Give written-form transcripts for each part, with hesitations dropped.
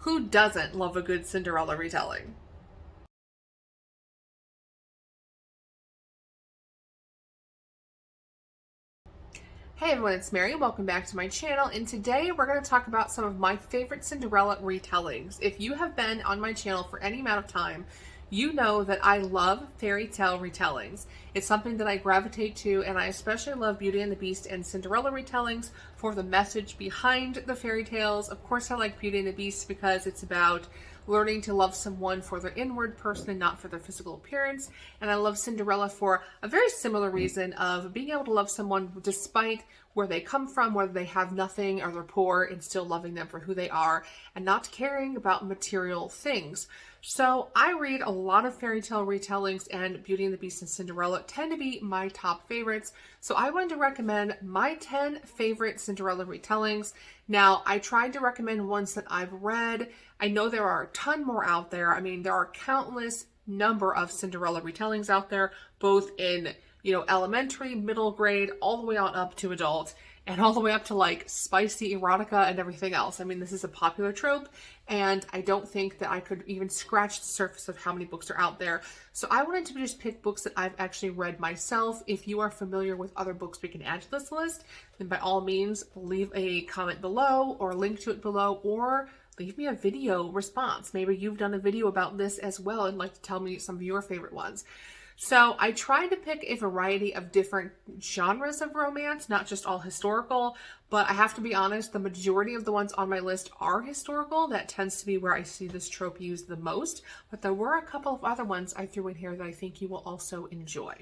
Who doesn't love a good Cinderella retelling? Hey everyone, it's Mary. Welcome back to my channel, and today we're going to talk about some of my favorite Cinderella retellings. If you have been on my channel for any amount of time, you know that I love fairy tale retellings. It's something that I gravitate to, and I especially love Beauty and the Beast and Cinderella retellings for the message behind the fairy tales. Of course, I like Beauty and the Beast because it's about learning to love someone for their inward person and not for their physical appearance. And I love Cinderella for a very similar reason of being able to love someone despite where they come from, whether they have nothing or they're poor, and still loving them for who they are and not caring about material things. So I read a lot of fairy tale retellings, and Beauty and the Beast and Cinderella tend to be my top favorites. So I wanted to recommend my 10 favorite Cinderella retellings. Now, I tried to recommend ones that I've read. I know there are a ton more out there. I mean, there are countless number of Cinderella retellings out there, both in, elementary, middle grade, all the way on up to adult, and all the way up to like spicy erotica and everything else. I mean, this is a popular trope, and I don't think that I could even scratch the surface of how many books are out there. So I wanted to just pick books that I've actually read myself. If you are familiar with other books we can add to this list, then by all means, leave a comment below or link to it below, or leave me a video response. Maybe you've done a video about this as well and like to tell me some of your favorite ones. So I tried to pick a variety of different genres of romance, not just all historical, but I have to be honest, the majority of the ones on my list are historical. That tends to be where I see this trope used the most, but there were a couple of other ones I threw in here that I think you will also enjoy.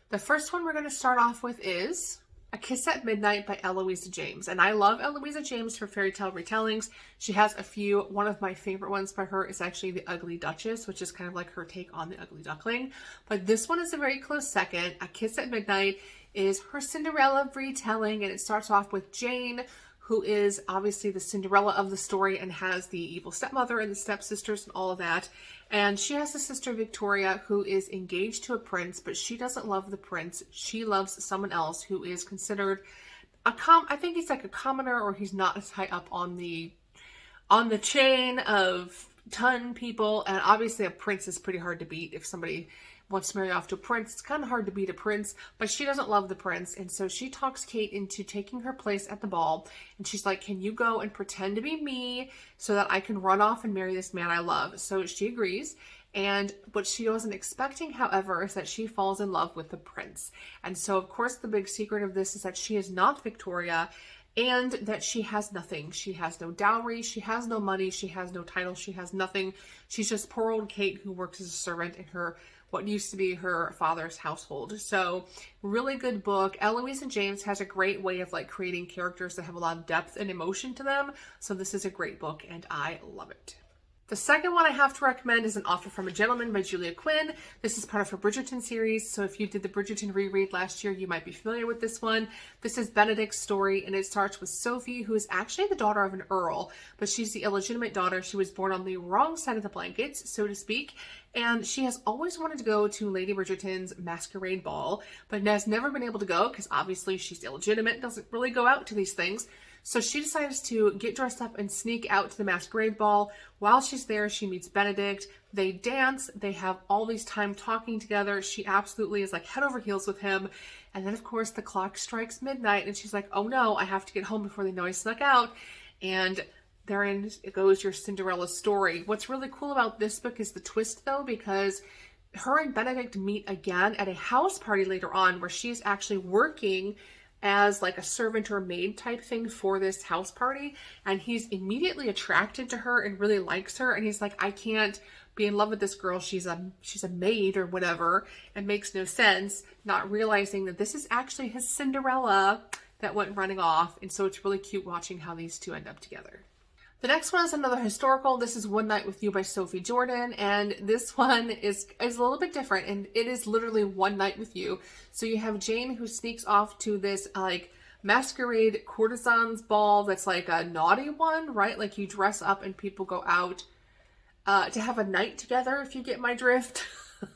The first one we're going to start off with is A Kiss at Midnight by Eloisa James. And I love Eloisa James for fairy tale retellings. She has a few. One of my favorite ones by her is actually The Ugly Duchess, which is kind of like her take on The Ugly Duckling. But this one is a very close second. A Kiss at Midnight is her Cinderella retelling, and it starts off with Jane, who is obviously the Cinderella of the story and has the evil stepmother and the stepsisters and all of that. And she has a sister, Victoria, who is engaged to a prince, but she doesn't love the prince. She loves someone else who is considered I think he's like a commoner, or he's not as high up on the chain of ton people. And obviously a prince is pretty hard to beat. If somebody wants to marry off to a prince, it's kind of hard to beat a prince, but she doesn't love the prince. And so she talks Kate into taking her place at the ball. And she's like, can you go and pretend to be me so that I can run off and marry this man I love? So she agrees. And what she wasn't expecting, however, is that she falls in love with the prince. And so, of course, the big secret of this is that she is not Victoria, and that she has nothing. She has no dowry, she has no money, she has no title, she has nothing. She's just poor old Kate who works as a servant in what used to be her father's household. So really good book. Eloisa James has a great way of like creating characters that have a lot of depth and emotion to them. So this is a great book and I love it. The second one I have to recommend is An Offer from a Gentleman by Julia Quinn. This is part of her Bridgerton series, so if you did the Bridgerton reread last year, you might be familiar with this one. This is Benedict's story, and it starts with Sophie, who is actually the daughter of an earl, but she's the illegitimate daughter. She was born on the wrong side of the blankets, so to speak, and she has always wanted to go to Lady Bridgerton's masquerade ball, but has never been able to go because obviously she's illegitimate, doesn't really go out to these things. So she decides to get dressed up and sneak out to the masquerade ball. While she's there, she meets Benedict. They dance. They have all these time talking together. She absolutely is like head over heels with him. And then, of course, the clock strikes midnight and she's like, oh no, I have to get home before they know I snuck out. And therein goes your Cinderella story. What's really cool about this book is the twist, though, because her and Benedict meet again at a house party later on where she's actually working as like a servant or maid type thing for this house party, and he's immediately attracted to her and really likes her, and he's like, I can't be in love with this girl, she's a maid or whatever. It makes no sense, not realizing that this is actually his Cinderella that went running off. And so it's really cute watching how these two end up together. The next one is another historical. This is One Night with You by Sophie Jordan, and this one is a little bit different, and it is literally one night with you. So you have Jane who sneaks off to this like masquerade courtesan's ball that's like a naughty one, right? Like you dress up and people go out to have a night together, if you get my drift.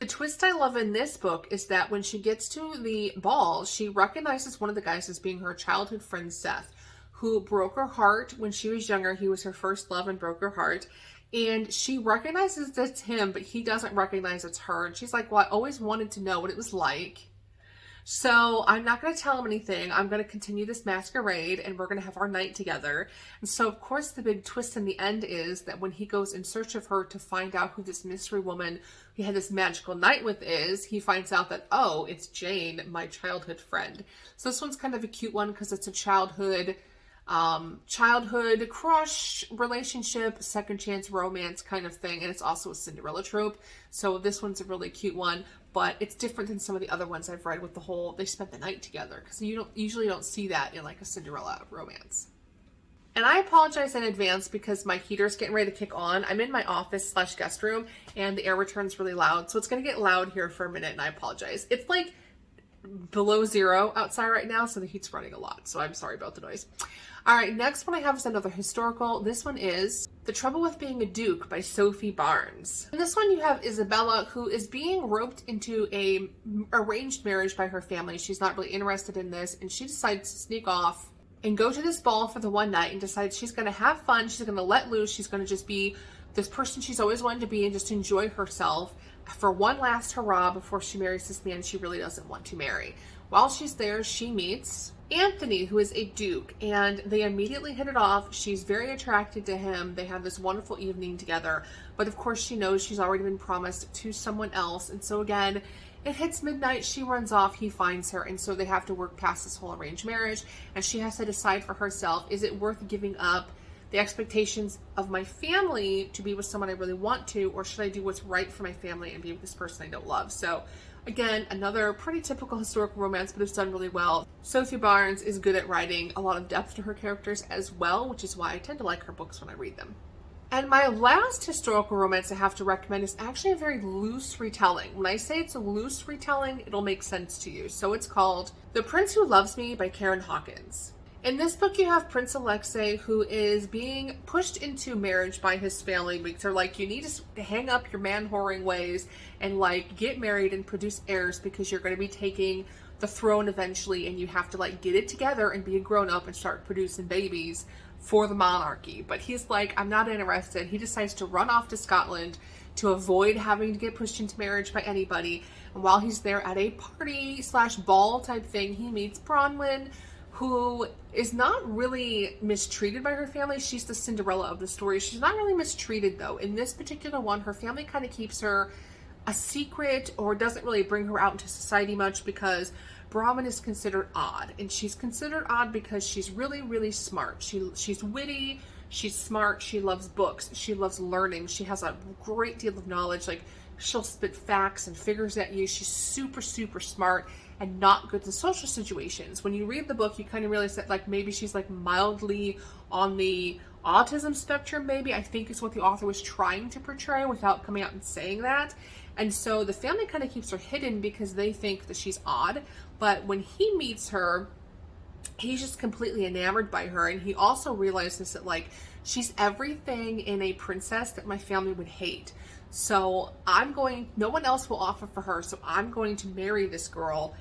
The twist I love in this book is that when she gets to the ball, she recognizes one of the guys as being her childhood friend Seth, who broke her heart when she was younger. He was her first love and broke her heart. And she recognizes it's him, but he doesn't recognize it's her. And she's like, well, I always wanted to know what it was like. So I'm not going to tell him anything. I'm going to continue this masquerade and we're going to have our night together. And so, of course, the big twist in the end is that when he goes in search of her to find out who this mystery woman he had this magical night with is, he finds out that, oh, it's Jane, my childhood friend. So this one's kind of a cute one because it's a childhood crush relationship, second chance romance kind of thing, and it's also a Cinderella trope. So this one's a really cute one, but it's different than some of the other ones I've read with the whole they spent the night together, because you usually don't see that in like a Cinderella romance. And I apologize in advance because my heater's getting ready to kick on. I'm in my office / guest room and the air return's really loud, so it's going to get loud here for a minute, and I apologize. It's like below 0 outside right now, so the heat's running a lot, so I'm sorry about the noise. All right, next one I have is another historical. This one is The Trouble with Being a Duke by Sophie Barnes. In this one you have Isabella, who is being roped into a arranged marriage by her family. She's not really interested in this, and she decides to sneak off and go to this ball for the one night and decides she's going to have fun, she's going to let loose, she's going to just be this person she's always wanted to be and just enjoy herself for one last hurrah before she marries this man she really doesn't want to marry. While she's there, she meets Anthony, who is a duke, and they immediately hit it off. She's very attracted to him. They have this wonderful evening together, but of course she knows she's already been promised to someone else, and so again, it hits midnight, she runs off, he finds her, and so they have to work past this whole arranged marriage, and she has to decide for herself, is it worth giving up the expectations of my family to be with someone I really want to, or should I do what's right for my family and be with this person I don't love? So again, another pretty typical historical romance, but it's done really well. Sophie Barnes is good at writing a lot of depth to her characters as well, which is why I tend to like her books when I read them. And my last historical romance I have to recommend is actually a very loose retelling. When I say it's a loose retelling, it'll make sense to you. So it's called The Prince Who Loves Me by Karen Hawkins. In this book, you have Prince Alexei, who is being pushed into marriage by his family because they're like, you need to hang up your man-whoring ways and like get married and produce heirs because you're going to be taking the throne eventually, and you have to like get it together and be a grown-up and start producing babies for the monarchy. But he's like, I'm not interested. He decides to run off to Scotland to avoid having to get pushed into marriage by anybody. And while he's there at a party / ball type thing, he meets Bronwyn, who is not really mistreated by her family. She's the Cinderella of the story. She's not really mistreated though. In this particular one, her family kind of keeps her a secret or doesn't really bring her out into society much because Bronwyn is considered odd. And she's considered odd because she's really, really smart. She's witty, she's smart, she loves books, she loves learning, she has a great deal of knowledge. Like, she'll spit facts and figures at you. She's super, super smart and not good in social situations. When you read the book, you kind of realize that like maybe she's like mildly on the autism spectrum, maybe, I think is what the author was trying to portray without coming out and saying that. And so the family kind of keeps her hidden because they think that she's odd. But when he meets her, he's just completely enamored by her. And he also realizes that like she's everything in a princess that my family would hate. So no one else will offer for her, so I'm going to marry this girl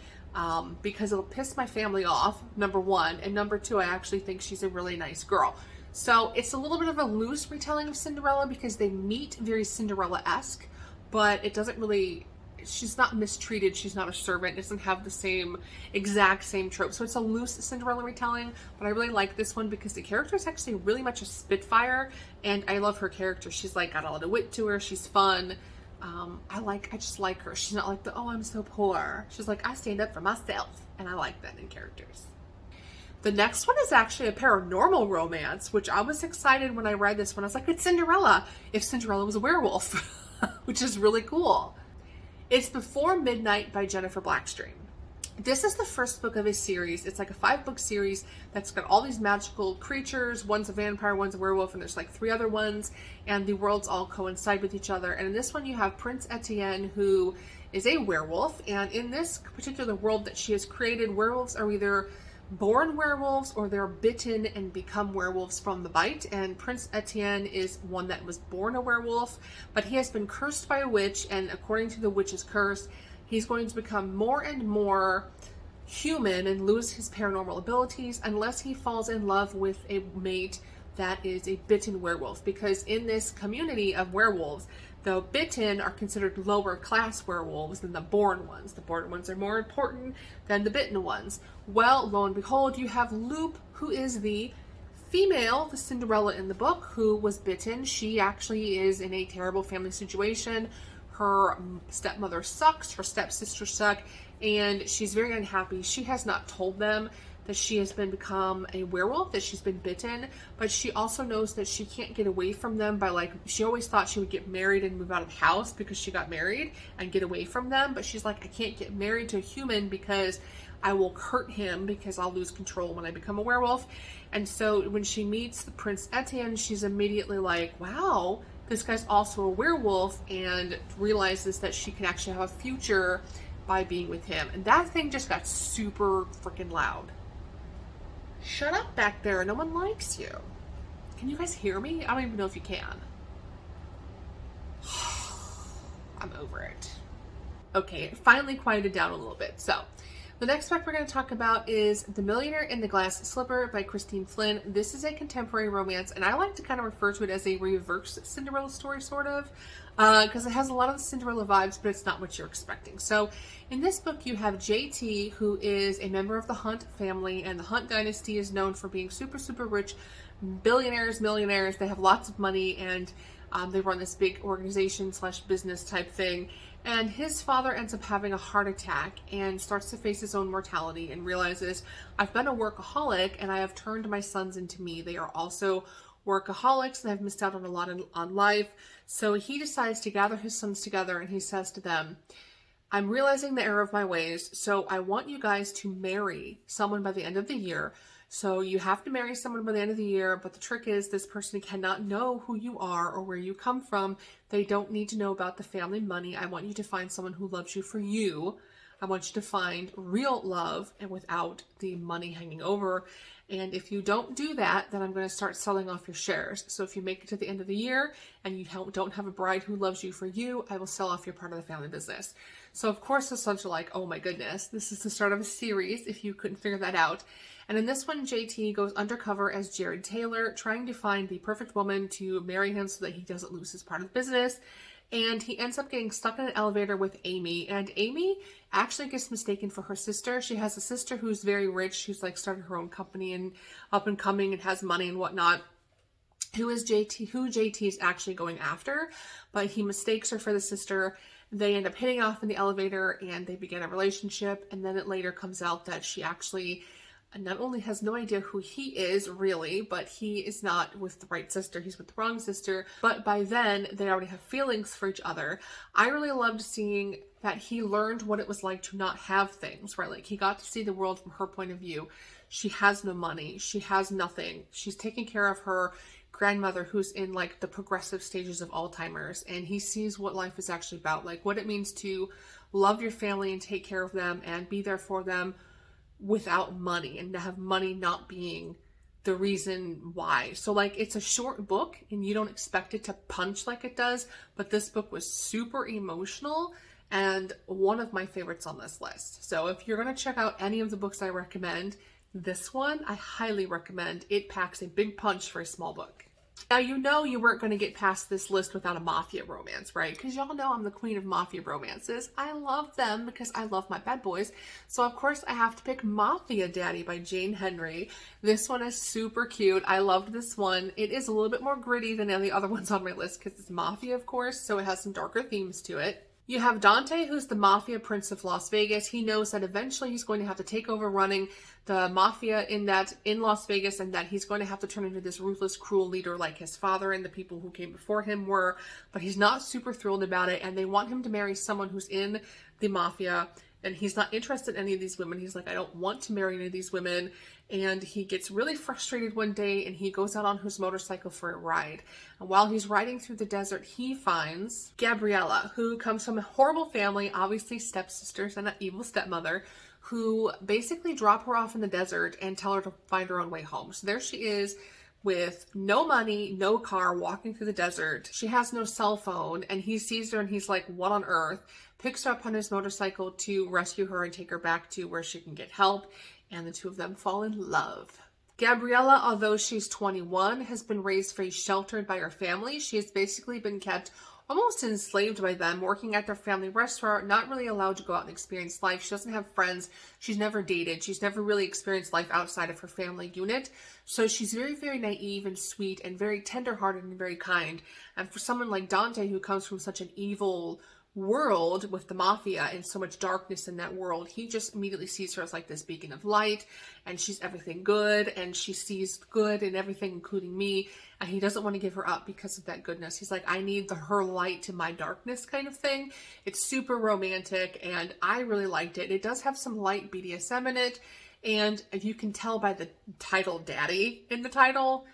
because it'll piss my family off, number one, and number two, I actually think she's a really nice girl. So it's a little bit of a loose retelling of Cinderella because they meet very Cinderella-esque, but it doesn't really, she's not mistreated, she's not a servant, it doesn't have the exact same trope. So it's a loose Cinderella retelling, but I really like this one because the character is actually really much a spitfire, and I love her character. She's like got a lot of wit to her, she's fun. I just like her. She's not like oh, I'm so poor. She's like, I stand up for myself, and I like that in characters. The next one is actually a paranormal romance, which I was excited when I read this one. I was like, it's Cinderella, if Cinderella was a werewolf, which is really cool. It's Before Midnight by Jennifer Blackstream. This is the first book of a series. It's like a 5-book series that's got all these magical creatures. One's a vampire, one's a werewolf, and there's like 3 other ones, and the worlds all coincide with each other. And in this one you have Prince Etienne, who is a werewolf, and in this particular world that she has created, werewolves are either born werewolves or they're bitten and become werewolves from the bite. And Prince Etienne is one that was born a werewolf, but he has been cursed by a witch, and according to the witch's curse, he's going to become more and more human and lose his paranormal abilities unless he falls in love with a mate that is a bitten werewolf. Because in this community of werewolves, the bitten are considered lower class werewolves than the born ones. The born ones are more important than the bitten ones. Well, lo and behold, you have Loop, who is the female, the Cinderella in the book, who was bitten. She actually is in a terrible family situation. Her stepmother sucks, her stepsister suck, and she's very unhappy. She has not told them that she has become a werewolf, that she's been bitten, but she also knows that she can't get away from them by, like, she always thought she would get married and move out of the house because she got married and get away from them, but she's like, I can't get married to a human because I will hurt him, because I'll lose control when I become a werewolf. And so when she meets the Prince Etienne, she's immediately like, wow, this guy's also a werewolf, and realizes that she can actually have a future by being with him. And that thing just got super freaking loud. Shut up back there, no one likes you. Can you guys hear me? I don't even know if you can. I'm over it. Okay, it finally quieted down a little bit. So, the next book we're going to talk about is The Millionaire in the Glass Slipper by Christine Flynn. This is a contemporary romance, and I like to kind of refer to it as a reverse Cinderella story, sort of, because it has a lot of the Cinderella vibes, but it's not what you're expecting. So, in this book, you have JT, who is a member of the Hunt family, and the Hunt dynasty is known for being super, super rich billionaires, millionaires. They have lots of money, and they run this big organization / business type thing. And his father ends up having a heart attack and starts to face his own mortality and realizes, I've been a workaholic and I have turned my sons into me. They are also workaholics and have missed out on a lot on life. So he decides to gather his sons together, and he says to them, I'm realizing the error of my ways, so I want you guys to marry someone by the end of the year. So you have to marry someone by the end of the year, but the trick is this person cannot know who you are or where you come from. They don't need to know about the family money. I want you to find someone who loves you for you. I want you to find real love and without the money hanging over. And if you don't do that, then I'm going to start selling off your shares. So if you make it to the end of the year and you don't have a bride who loves you for you, I will sell off your part of the family business. So of course the sons are like, oh my goodness, this is the start of a series if you couldn't figure that out. And in this one, JT goes undercover as Jared Taylor, trying to find the perfect woman to marry him so that he doesn't lose his part of the business. And he ends up getting stuck in an elevator with Amy. And Amy actually gets mistaken for her sister. She has a sister who's very rich. She's like started her own company and up and coming and has money and whatnot. Who JT is actually going after. But he mistakes her for the sister. They end up hitting off in the elevator and they begin a relationship. And then it later comes out that she actually not only has no idea who he is really, but he is not with the right sister, he's with the wrong sister. But by then, they already have feelings for each other. I really loved seeing that he learned what it was like to not have things, right? Like he got to see the world from her point of view. She has no money. She has nothing. She's taking care of her grandmother who's in like the progressive stages of Alzheimer's, and he sees what life is actually about, like what it means to love your family and take care of them and be there for them without money, and to have money not being the reason why. So like it's a short book and you don't expect it to punch like it does, but this book was super emotional and one of my favorites on this list. So if you're going to check out any of the books I recommend, this one I highly recommend. It packs a big punch for a small book. Now, you know you weren't going to get past this list without a Mafia romance, right? Because y'all know I'm the queen of Mafia romances. I love them because I love my bad boys. So, of course, I have to pick Mafia Daddy by Jane Henry. This one is super cute. I loved this one. It is a little bit more gritty than any other ones on my list because it's Mafia, of course, so it has some darker themes to it. You have Dante, who's the Mafia Prince of Las Vegas. He knows that eventually he's going to have to take over running the Mafia in Las Vegas, and that he's going to have to turn into this ruthless, cruel leader like his father and the people who came before him were. But he's not super thrilled about it, and they want him to marry someone who's in the Mafia, and he's not interested in any of these women. He's like, I don't want to marry any of these women. And he gets really frustrated one day and he goes out on his motorcycle for a ride. And while he's riding through the desert, he finds Gabriella, who comes from a horrible family, obviously stepsisters and an evil stepmother, who basically drop her off in the desert and tell her to find her own way home. So there she is with no money, no car, walking through the desert. She has no cell phone, and he sees her and he's like, what on earth? picks her up on his motorcycle to rescue her and take her back to where she can get help, and the two of them fall in love. Gabriella, although she's 21, has been raised very sheltered by her family. She has basically been kept almost enslaved by them, working at their family restaurant, not really allowed to go out and experience life. She doesn't have friends. She's never dated. She's never really experienced life outside of her family unit. So she's very, very naive and sweet and very tenderhearted and very kind. And for someone like Dante, who comes from such an evil world with the Mafia and so much darkness in that world, he just immediately sees her as like this beacon of light, and she's everything good, and she sees good in everything, including me, and he doesn't want to give her up because of that goodness. He's like, I need her light to my darkness kind of thing. It's super romantic, and I really liked it. It does have some light BDSM in it, and if you can tell by the title Daddy in the title,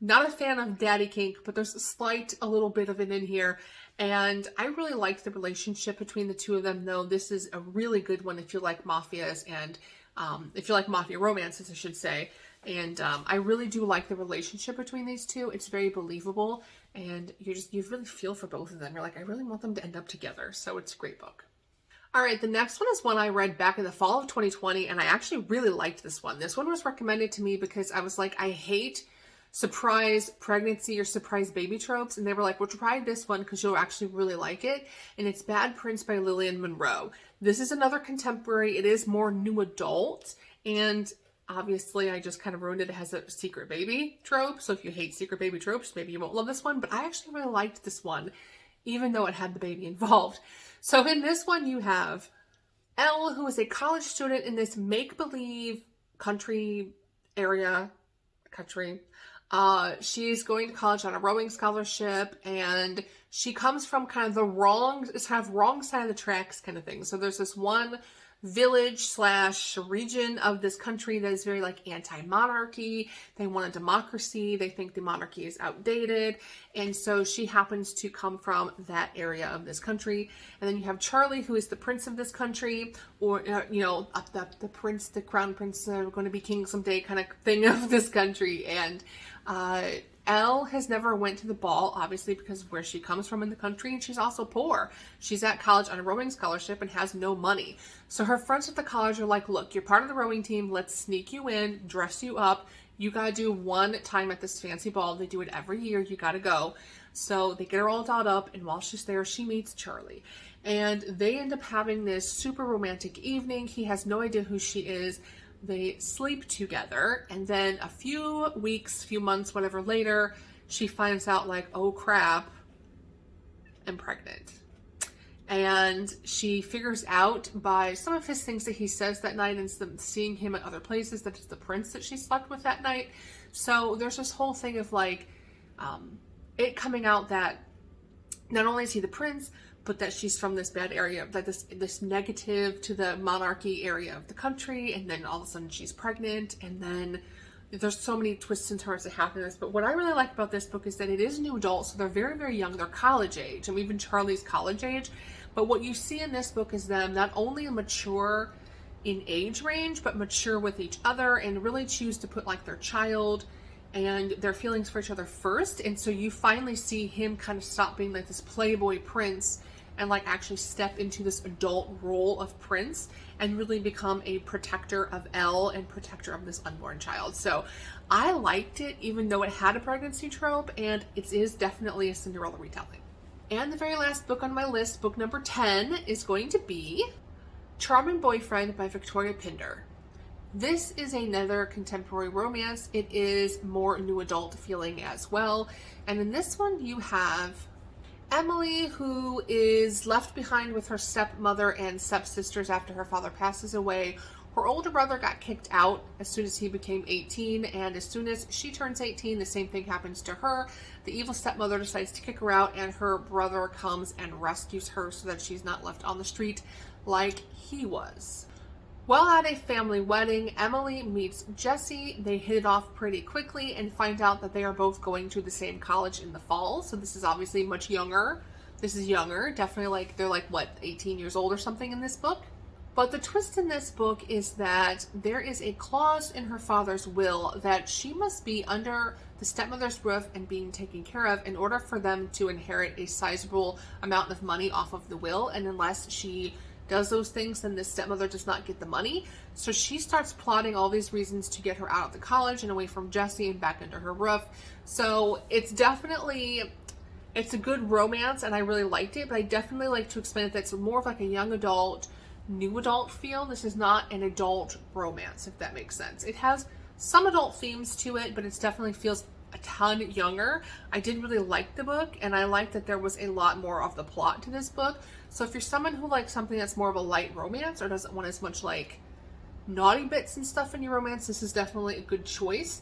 not a fan of daddy kink, but there's a little bit of it in here. And I really liked the relationship between the two of them, though. This is a really good one if you like mafias and if you like mafia romances, I should say. And I really do like the relationship between these two. It's very believable, and you really feel for both of them. You're like, I really want them to end up together. So it's a great book. All right, the next one is one I read back in the fall of 2020, and I actually really liked this one. This one was recommended to me because I was like, I hate surprise pregnancy or surprise baby tropes, and they were like, well, try this one because you'll actually really like it. And it's Bad Prince by Lillian Monroe. This is another contemporary. It is more new adult, and obviously I just kind of ruined it. It has a secret baby trope, so if you hate secret baby tropes, maybe you won't love this one, but I actually really liked this one, even though it had the baby involved. So in this one you have Elle, who is a college student in this make-believe country. She's going to college on a rowing scholarship, and she comes from kind of the wrong side of the tracks kind of thing. So there's this one village / region of this country that is very like anti-monarchy. They want a democracy. They think the monarchy is outdated. And so she happens to come from that area of this country. And then you have Charlie, who is the prince of this country, or, the prince, the crown prince, going to be king someday kind of thing of this country. And Elle has never went to the ball, obviously, because of where she comes from in the country, and she's also poor. She's at college on a rowing scholarship and has no money. So her friends at the college are like, look, you're part of the rowing team. Let's sneak you in, dress you up. You got to do one time at this fancy ball. They do it every year. You got to go. So they get her all dolled up, and while she's there, she meets Charlie. And they end up having this super romantic evening. He has no idea who she is. They sleep together, and then a few weeks, few months, whatever later, she finds out like, oh crap, I'm pregnant. And she figures out by some of his things that he says that night and seeing him at other places that it's the prince that she slept with that night. So there's this whole thing of like, it coming out that not only is he the prince, but that she's from this bad area, that this negative to the monarchy area of the country, and then all of a sudden she's pregnant, and then there's so many twists and turns that happen in this. But what I really like about this book is that it is new adult, so they're very, very young. They're college age, and even Charlie's college age. But what you see in this book is them not only mature in age range, but mature with each other and really choose to put like their child and their feelings for each other first. And so you finally see him kind of stop being like this playboy prince and like actually step into this adult role of prince and really become a protector of Elle and protector of this unborn child. So I liked it, even though it had a pregnancy trope, and it is definitely a Cinderella retelling. And the very last book on my list, book number 10, is going to be Charming Boyfriend by Victoria Pinder. This is another contemporary romance. It is more new adult feeling as well. And in this one you have Emily, who is left behind with her stepmother and stepsisters after her father passes away. Her older brother got kicked out as soon as he became 18, and as soon as she turns 18, the same thing happens to her. The evil stepmother decides to kick her out, and her brother comes and rescues her so that she's not left on the street like he was. While at a family wedding, Emily meets Jesse. They hit it off pretty quickly and find out that they are both going to the same college in the fall. So this is obviously much younger. This is younger, definitely like, they're like, what, 18 years old or something in this book? But the twist in this book is that there is a clause in her father's will that she must be under the stepmother's roof and being taken care of in order for them to inherit a sizable amount of money off of the will. And unless she does those things, then the stepmother does not get the money. So she starts plotting all these reasons to get her out of the college and away from Jesse and back under her roof. So it's a good romance, and I really liked it, but I definitely like to explain that it's more of like a young adult, new adult feel. This is not an adult romance, if that makes sense. It has some adult themes to it, but it definitely feels a ton younger. I did really like the book, and I like that there was a lot more of the plot to this book. So if you're someone who likes something that's more of a light romance or doesn't want as much like naughty bits and stuff in your romance, this is definitely a good choice.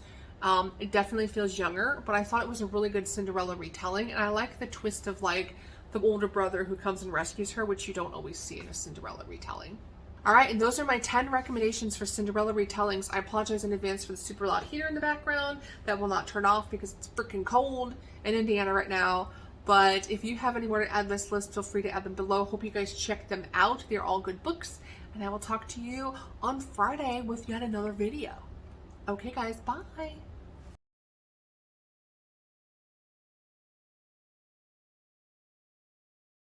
It definitely feels younger, but I thought it was a really good Cinderella retelling, and I like the twist of like the older brother who comes and rescues her, which you don't always see in a Cinderella retelling. Alright, and those are my 10 recommendations for Cinderella retellings. I apologize in advance for the super loud heater in the background. That will not turn off because it's freaking cold in Indiana right now. But if you have anywhere to add this list, feel free to add them below. Hope you guys check them out. They're all good books. And I will talk to you on Friday with yet another video. Okay guys, bye!